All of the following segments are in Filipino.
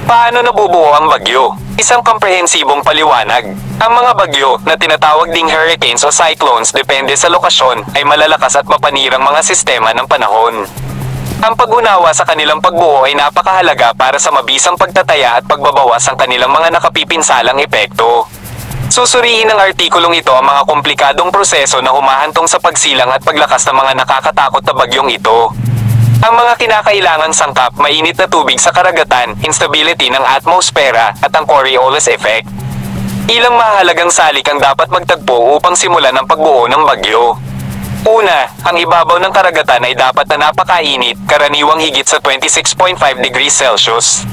Paano nabubuo ang bagyo? Isang komprehensibong paliwanag. Ang mga bagyo na tinatawag ding hurricanes o cyclones depende sa lokasyon ay malalakas at mapanirang mga sistema ng panahon. Ang pag-unawa sa kanilang pagbuo ay napakahalaga para sa mabisang pagtataya at pagbabawas ang kanilang mga nakapipinsalang epekto. Susuriin ng artikulong ito ang mga komplikadong proseso na humahantong sa pagsilang at paglakas ng mga nakakatakot na bagyong ito. Ang mga kinakailangang sangkap, mainit na tubig sa karagatan, instability ng atmosfera, at ang Coriolis effect. Ilang mahalagang salik ang dapat magtagpo upang simulan ang pagbuo ng bagyo. Una, ang ibabaw ng karagatan ay dapat na napakainit, karaniwang higit sa 26.5 degrees Celsius.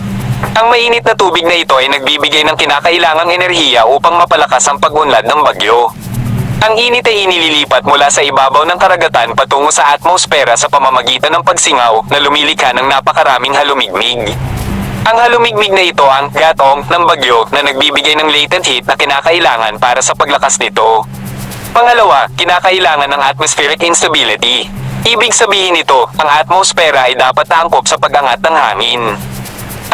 Ang mainit na tubig na ito ay nagbibigay ng kinakailangang enerhiya upang mapalakas ang pag-unlad ng bagyo. Ang init ay inililipat mula sa ibabaw ng karagatan patungo sa atmosfera sa pamamagitan ng pagsingaw na lumilikha ng napakaraming halumigmig. Ang halumigmig na ito ang gatong ng bagyo na nagbibigay ng latent heat na kinakailangan para sa paglakas nito. Pangalawa, kinakailangan ng atmospheric instability. Ibig sabihin nito, ang atmosfera ay dapat naangkop sa pag-angat ng hangin.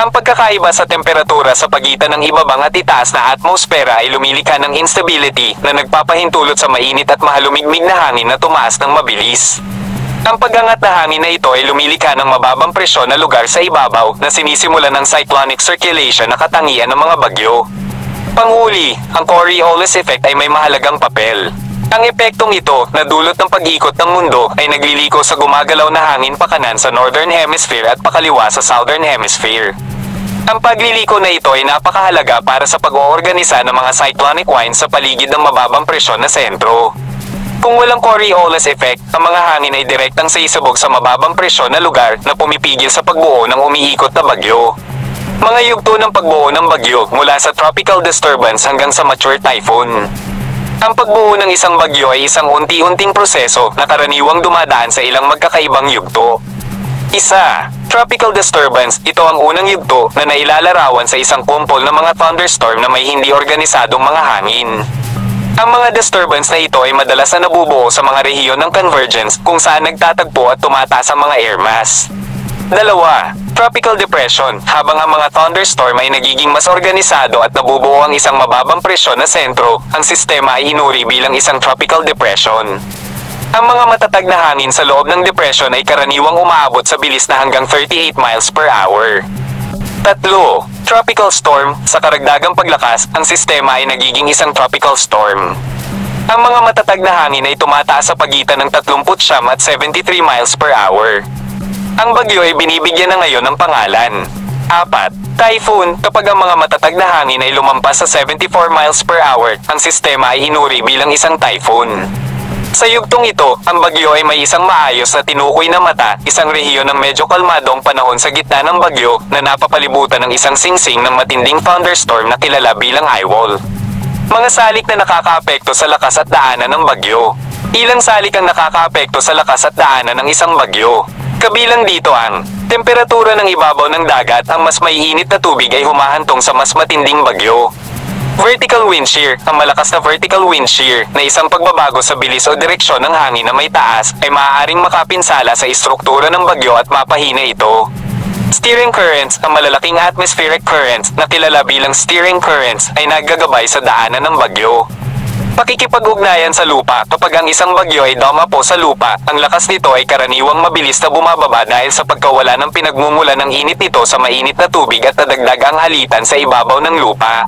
Ang pagkakaiba sa temperatura sa pagitan ng ibabang at itaas na atmosfera ay lumilikha ng instability na nagpapahintulot sa mainit at mahalumigmig na hangin na tumaas ng mabilis. Ang pag-angat na hangin na ito ay lumilikha ng mababang presyon na lugar sa ibabaw na sinisimulan ng cyclonic circulation na katangian ng mga bagyo. Panghuli, ang Coriolis effect ay may mahalagang papel. Ang epektong ito, na dulot ng pag-ikot ng mundo, ay nagliliko sa gumagalaw na hangin pakanan sa Northern Hemisphere at pakaliwa sa Southern Hemisphere. Ang pagliliko na ito ay napakahalaga para sa pag-oorganisa ng mga cyclonic winds sa paligid ng mababang presyon na sentro. Kung walang Coriolis effect, ang mga hangin ay direktang sisabog sa mababang presyon na lugar na pumipigil sa pagbuo ng umiikot na bagyo. Mga yugto ng pagbuo ng bagyo mula sa tropical disturbance hanggang sa mature typhoon. Ang pagbuo ng isang bagyo ay isang unti-unting proseso na karaniwang dumadaan sa ilang magkakaibang yugto. Isa, tropical disturbance. Ito ang unang yugto na nailalarawan sa isang kumpol ng mga thunderstorm na may hindi organisadong mga hangin. Ang mga disturbance na ito ay madalas na nabubuo sa mga rehiyon ng convergence kung saan nagtatagpo at tumataas ang mga air mass. Dalawa, tropical depression. Habang ang mga thunderstorm ay nagiging mas organisado at nabubuo ang isang mababang presyon na sentro, ang sistema ay inuri bilang isang tropical depression. Ang mga matatag na hangin sa loob ng depression ay karaniwang umaabot sa bilis na hanggang 38 miles per hour. Tatlo, tropical storm. Sa karagdagang paglakas, ang sistema ay nagiging isang tropical storm. Ang mga matatag na hangin ay tumataas sa pagitan ng 39 at 73 miles per hour. Ang bagyo ay binibigyan na ngayon ng pangalan. 4. Typhoon. Kapag ang mga matatag na hangin ay lumampas sa 74 miles per hour, ang sistema ay inuri bilang isang typhoon. Sa yugtong ito, ang bagyo ay may isang maayos na tinukoy na mata, isang rehiyon ng medyo kalmadong panahon sa gitna ng bagyo na napapalibutan ng isang singsing ng matinding thunderstorm na kilala bilang eye wall. Mga salik na nakakaapekto sa lakas at daanan ng bagyo. Ilang salik ang nakakaapekto sa lakas at daanan ng isang bagyo. Kabilang dito ang temperatura ng ibabaw ng dagat. Ang mas maiinit na tubig ay humahantong sa mas matinding bagyo. Vertical wind shear. Ang malakas na vertical wind shear na isang pagbabago sa bilis o direksyon ng hangin na may taas ay maaaring makapinsala sa istruktura ng bagyo at mapahina ito. Steering currents. Ang malalaking atmospheric currents na kilala bilang steering currents ay naggagabay sa daanan ng bagyo. Pakikipag-ugnayan sa lupa. Kapag ang isang bagyo ay dumapo sa lupa, ang lakas nito ay karaniwang mabilis na bumababa dahil sa pagkawala ng pinagmumulan ng init nito sa mainit na tubig at nadagdag ang halitan sa ibabaw ng lupa.